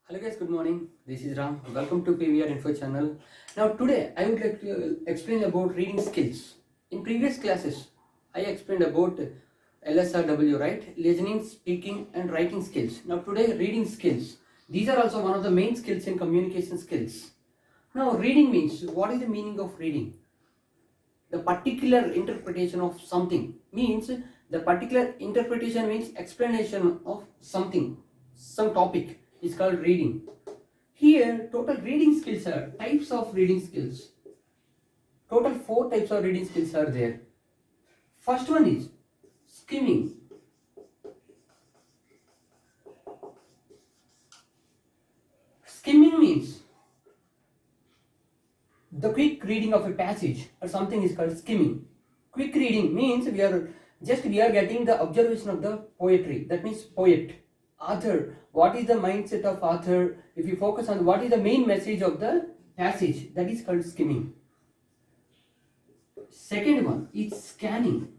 Hello guys, good morning. This is Ram. Welcome to PVR Info channel. Now today I would like to explain about reading skills. In previous classes, I explained about LSRW, right? Listening, speaking and writing skills. Now today reading skills. These are also one of the main skills in communication skills. Now reading means, what is the meaning of reading? The particular interpretation of something means, the particular interpretation means explanation of something, some topic is called reading. Here total reading skills are types of reading skills. Total 4 types of reading skills are there. First one is skimming. Skimming means the quick reading of a passage or something is called skimming. Quick reading means we are getting the observation of the poetry. That means poet, author. What is the mindset of author? If you focus on what is the main message of the passage, that is called skimming. Second one is scanning.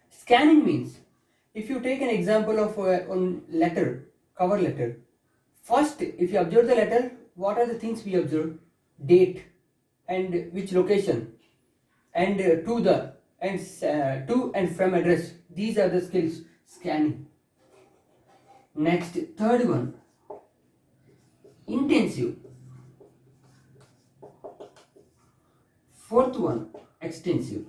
Scanning means, if you take an example of one letter, cover letter. First, if you observe the letter, what are the things we observe? Date and which location, and to and from address. These are the skills, scanning. Next, third one, intensive. Fourth one, extensive.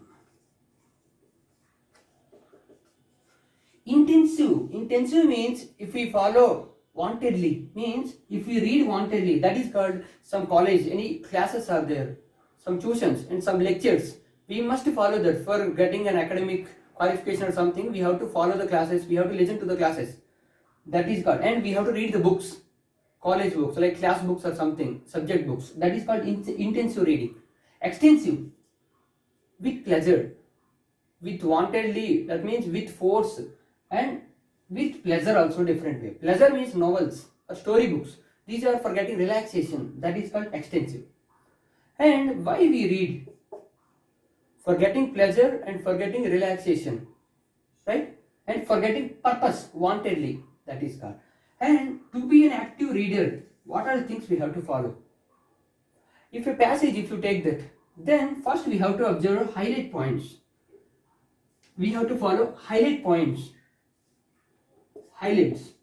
Intensive means if we follow wantedly, means if we read wantedly, that is called some college, any classes are there, some tuitions and some lectures. We must follow that for getting an academic qualification or something. We have to follow the classes, we have to listen to the classes. That is called, and we have to read the books, college books like class books or something, subject books. That is called intensive reading. Extensive, with pleasure, with wantedly, that means with force, and with pleasure also different way. Pleasure means novels or story books. These are for getting relaxation. That is called extensive. And why we read? For getting pleasure and for getting relaxation, right? And for getting purpose, wantedly, that is called. And to be an active reader, what are the things we have to follow? If a passage, if you take that, then first we have to observe highlight points. We have to follow highlight points. Highlights.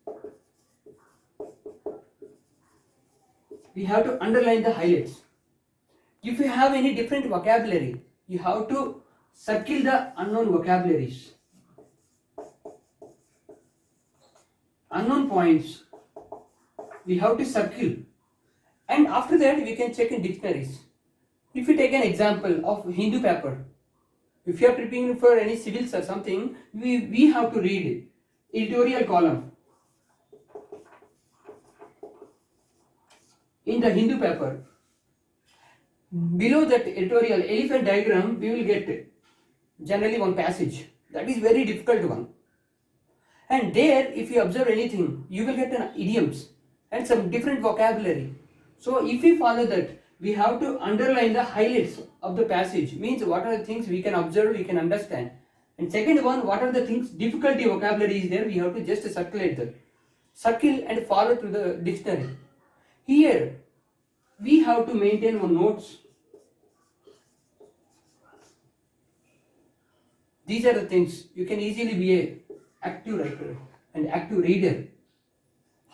We have to underline the highlights. If you have any different vocabulary, you have to circle the unknown vocabularies. Unknown points, we have to circle. And after that, we can check in dictionaries. If you take an example of Hindu paper, if you are preparing for any civils or something, we have to read editorial column. In the Hindu paper, below that editorial elephant diagram, we will get generally one passage. That is very difficult one. And there, if you observe anything, you will get an idioms and some different vocabulary. So if we follow that, we have to underline the highlights of the passage. Means what are the things we can observe, we can understand. And second one, what are the things, difficulty vocabulary is there, we have to just circulate that. Circle and follow to the dictionary. Here, we have to maintain one notes. These are the things, you can easily be an active writer and active reader.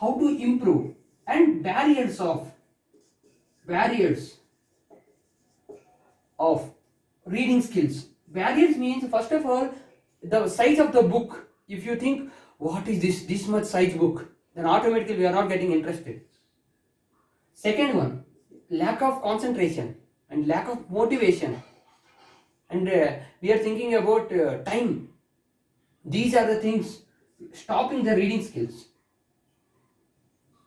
How to improve, and barriers of reading skills. Barriers means, first of all, the size of the book. If you think, what is this much size book, then automatically we are not getting interested. Second one, lack of concentration and lack of motivation. And we are thinking about time. These are the things stopping the reading skills.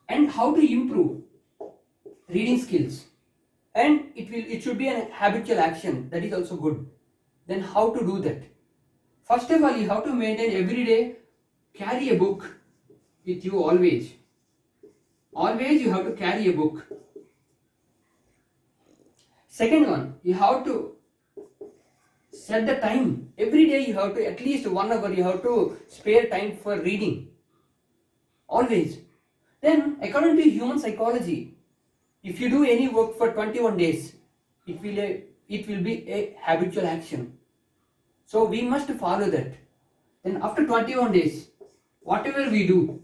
And how to improve reading skills. And it should be an habitual action. That is also good. Then how to do that? First of all, you have to maintain every day, carry a book with you always. Always you have to carry a book. Second one, you have to Set the time. Every day you have to, at least 1 hour, you have to spare time for reading. Always. Then, according to human psychology, if you do any work for 21 days, it will be a habitual action. So we must follow that. Then after 21 days, whatever we do,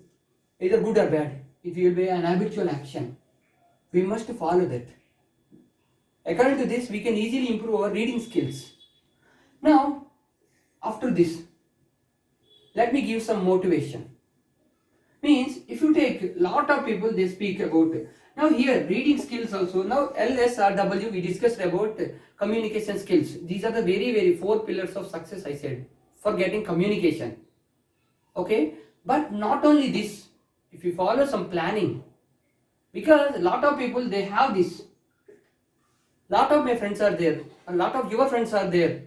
either good or bad, it will be an habitual action. We must follow that. According to this, we can easily improve our reading skills. Now, after this, let me give some motivation. Means, if you take lot of people, they speak about it. Now here, reading skills also. Now LSRW, we discussed about communication skills. These are the very 4 pillars of success, I said, for getting communication. Okay, but not only this, if you follow some planning, because a lot of people, they have this. Lot of my friends are there, a lot of your friends are there.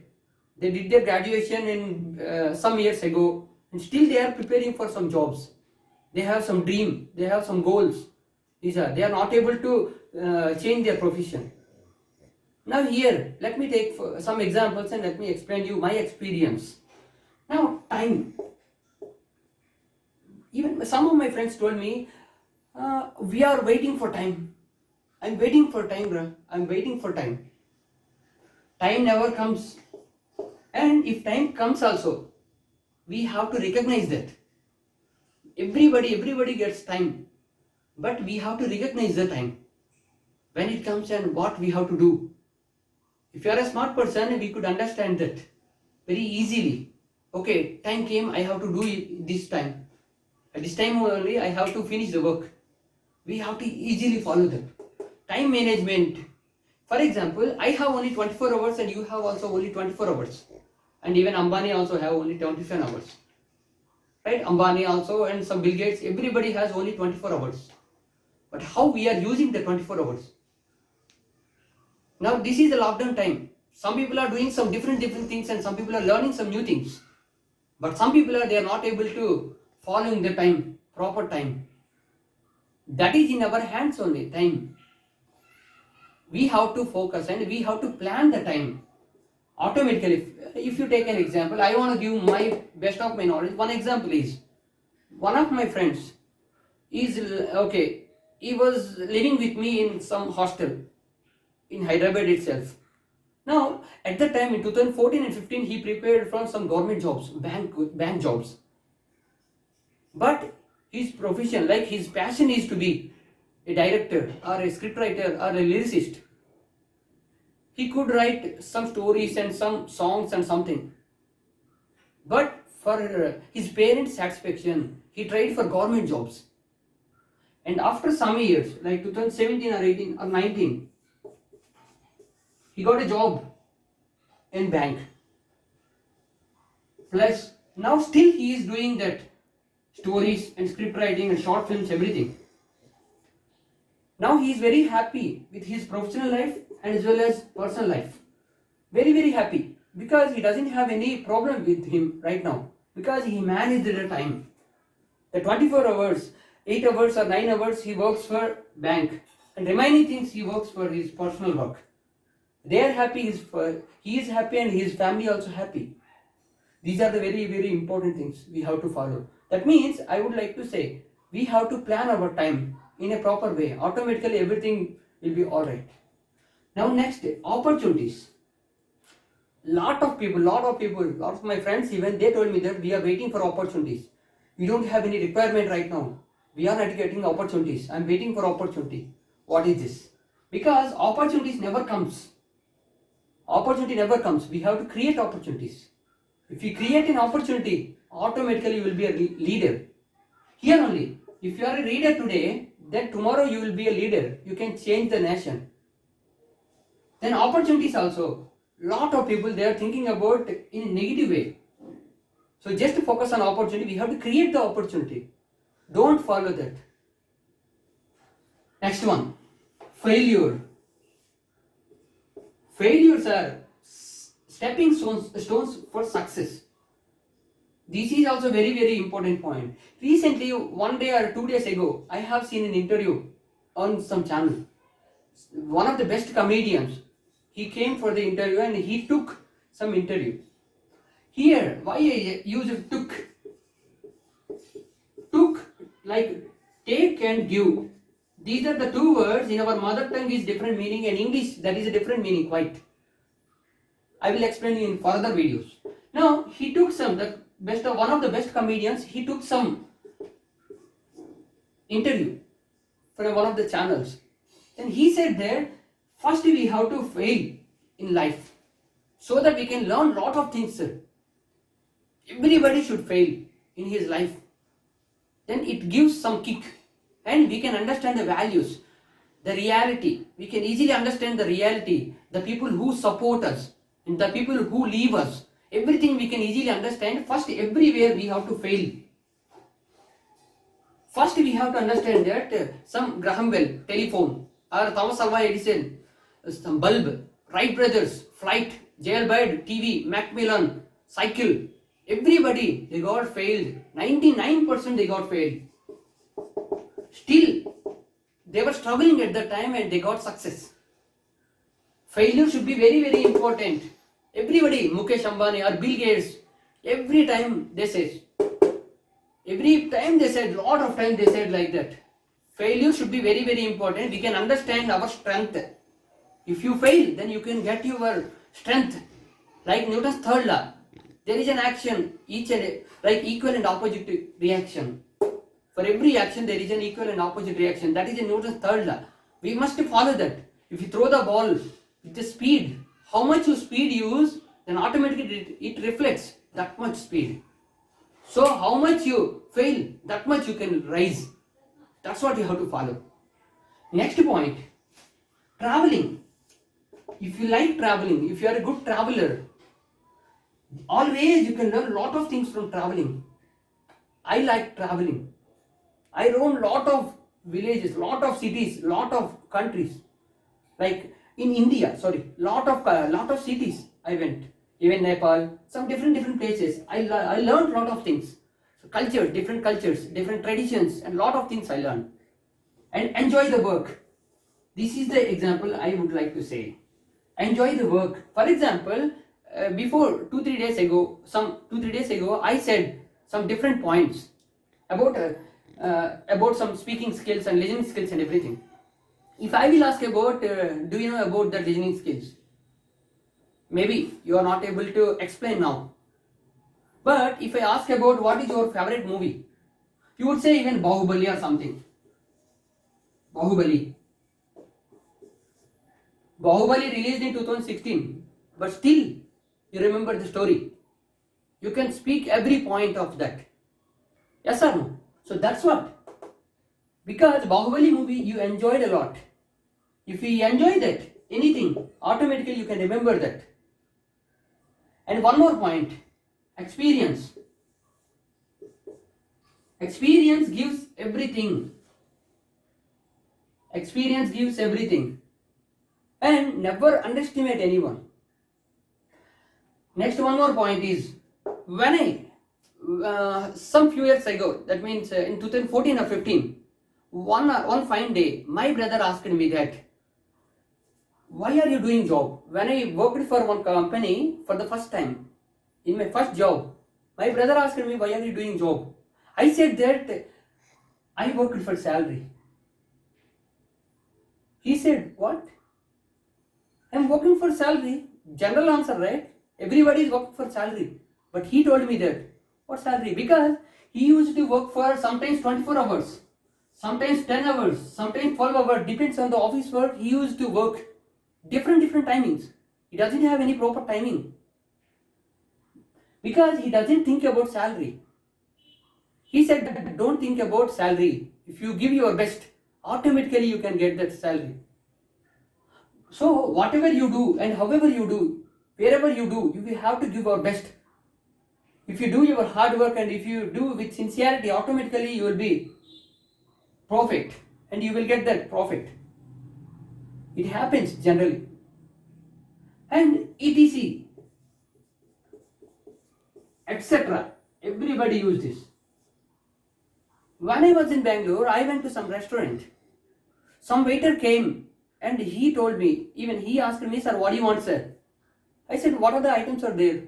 They did their graduation in some years ago, and still they are preparing for some jobs. They have some dream, they have some goals. They are not able to change their profession. Now here, let me take some examples and let me explain you my experience. Now, time. Even some of my friends told me, we are waiting for time. I'm waiting for time, bro. I'm waiting for time. Time never comes. And if time comes also, we have to recognize that. Everybody gets time. But we have to recognize the time. When it comes and what we have to do. If you are a smart person, we could understand that very easily. Okay, time came, I have to do it this time. At this time only, I have to finish the work. We have to easily follow that. Time management. For example, I have only 24 hours and you have also only 24 hours. And even Ambani also have only 27 hours. Right? Ambani also and some Bill Gates, everybody has only 24 hours. But how we are using the 24 hours? Now this is the lockdown time. Some people are doing some different things and some people are learning some new things. But some people they are not able to following the time, proper time. That is in our hands only, time. We have to focus and we have to plan the time. Automatically, if you take an example, I want to give my best of my knowledge. One example is, one of my friends is, okay, he was living with me in some hostel in Hyderabad itself. Now, at that time in 2014 and 15, he prepared for some government jobs, bank jobs. But his profession, like his passion is to be a director or a scriptwriter or a lyricist. He could write some stories and some songs and something. But for his parents' satisfaction, he tried for government jobs. And after some years, like 2017 or 18 or 19, he got a job in bank. Plus, now still he is doing that stories and script writing and short films, everything. Now he is very happy with his professional life and as well as personal life. Very happy because he doesn't have any problem with him right now because he managed the time. The 24 hours, 8 hours or 9 hours he works for bank and remaining things he works for his personal work. They are happy, he is happy and his family also happy. These are the very important things we have to follow. That means I would like to say we have to plan our time in a proper way. Automatically everything will be alright. Now next, opportunities. Lot of my friends even they told me that we are waiting for opportunities. We don't have any requirement right now. We are not getting opportunities. I am waiting for opportunity. What is this? Because opportunities never comes. Opportunity never comes. We have to create opportunities. If you create an opportunity, automatically you will be a leader. Here only, if you are a reader today, then tomorrow you will be a leader. You can change the nation. Then opportunities also. Lot of people they are thinking about in a negative way. So just to focus on opportunity, we have to create the opportunity. Don't follow that. Next one, failure. Failures are stepping stones for success. This is also very important point. Recently, 1 day or 2 days ago, I have seen an interview on some channel. One of the best comedians, he came for the interview and he took some interview. Here, why I use took like take and give. These are the two words. In our mother tongue is different meaning, and English that is a different meaning quite. I will explain you in further videos. Now he took one of the best comedians. He took some interview from one of the channels. Then he said that first we have to fail in life so that we can learn lot of things. Everybody should fail in his life. Then it gives some kick and we can understand the values, the reality. We can easily understand the reality, the people who support us and the people who leave us. Everything we can easily understand. First, everywhere we have to fail. First, we have to understand that some Graham Bell telephone or Thomas Alva Edison, some bulb, Wright brothers, flight, jailbird, TV, Macmillan, cycle. Everybody, they got failed. 99% they got failed. Still, they were struggling at that time and they got success. Failure should be very, very important. Everybody, Mukesh Ambani or Bill Gates, every time they said, lot of time they said like that. Failure should be very, very important. We can understand our strength. If you fail, then you can get your strength. Like Newton's third law, there is an action, like equal and opposite reaction. For every action, there is an equal and opposite reaction. That is in Newton's third law. We must follow that. If you throw the ball with the speed, how much speed you use, then automatically it reflects that much speed. So how much you fail, that much you can rise. That's what you have to follow. Next point, traveling. If you like traveling, if you are a good traveler, always you can learn a lot of things from traveling. I like traveling. I roam lot of villages, lot of cities, lot of countries. Like in India, lot of cities I went. Even Nepal, some different places. I learned lot of things. So cultures, different traditions, and lot of things I learned. And enjoy the work. This is the example I would like to say. Enjoy the work. For example, before 2-3 days ago, I said some different points about some speaking skills and listening skills and everything. If I will ask about, do you know about the listening skills? Maybe you are not able to explain now. But if I ask about what is your favorite movie, you would say even Bahubali or something. Bahubali released in 2016, but still you remember the story. You can speak every point of that. Yes or no? So that's what. Because Bahubali movie you enjoyed a lot. If you enjoy that, anything, automatically you can remember that. And one more point, experience. Experience gives everything. Experience gives everything. And never underestimate anyone. Next, one more point is, when some few years ago, that means in 2014 or 15, one fine day, my brother asked me that, why are you doing job? When I worked for one company for the first time, in my first job, my brother asked me, why are you doing job? I said that I worked for salary. He said, what? I'm working for salary. General answer, right? Everybody is working for salary. But he told me that, what salary? Because he used to work for sometimes 24 hours, sometimes 10 hours, sometimes 12 hours, depends on the office work. He used to work different timings. He doesn't have any proper timing. Because he doesn't think about salary. He said, don't think about salary. If you give your best, automatically you can get that salary. So whatever you do and however you do, wherever you do, you will have to give your best. If you do your hard work and if you do with sincerity, automatically you will be perfect and you will get that profit. It happens generally. And etc. etc. Everybody use this. When I was in Bangalore, I went to some restaurant. Some waiter came and he told me, even he asked me, sir, what do you want, sir? I said, what are the items are there?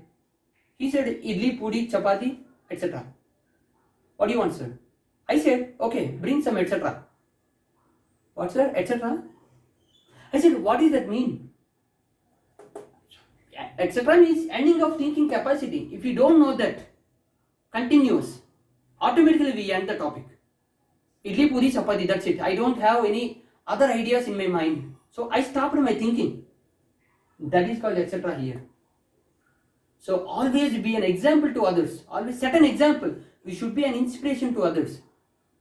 He said, idli, pudi, chapati, etc. What do you want, sir? I said, okay, bring some etc. What, sir? Etc. I said, what does that mean? Etc. means ending of thinking capacity. If you don't know that, continuous, automatically we end the topic. Idli, puri, chapati, that's it. I don't have any other ideas in my mind. So I stopped my thinking. That is called etc. here. So always be an example to others. Always set an example. We should be an inspiration to others.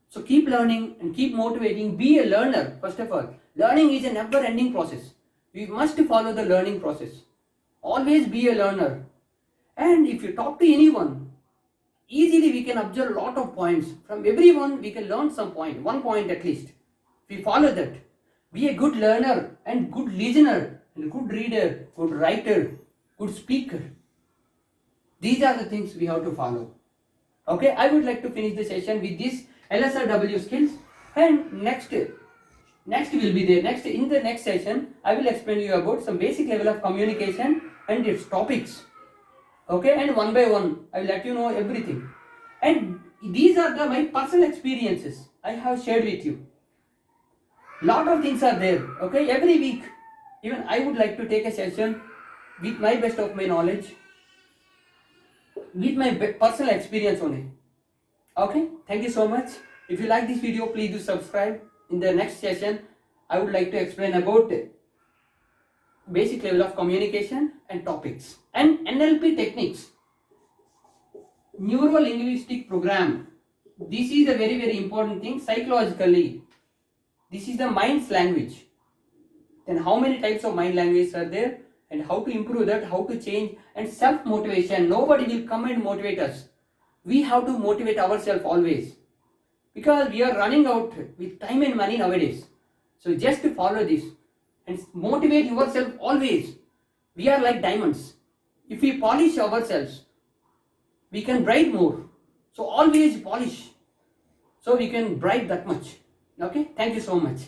So keep learning and keep motivating. Be a learner, first of all. Learning is a never-ending process. We must follow the learning process. Always be a learner. And if you talk to anyone, easily we can observe a lot of points. From everyone we can learn some point, one point at least. If we follow that, be a good learner and good listener and good reader, good writer, good speaker. These are the things we have to follow. Okay, I would like to finish the session with this LSRW skills, and next will be there. In the next session, I will explain you about some basic level of communication and its topics. Okay, and one by one, I will let you know everything. And these are my personal experiences I have shared with you. Lot of things are there. Okay, every week, even I would like to take a session with my best of my knowledge, with my personal experience only. Okay, thank you so much. If you like this video, please do subscribe. In the next session, I would like to explain about basic level of communication and topics and NLP techniques, neuro linguistic program. This is a very important thing psychologically. This is the mind's language. Then how many types of mind languages are there, and how to improve that, how to change, and self motivation. Nobody will come and motivate us. We have to motivate ourselves always, because we are running out with time and money nowadays. So just to follow this and motivate yourself always. We are like diamonds. If we polish ourselves, we can bright more. So always polish, so we can bright that much. Okay, thank you so much.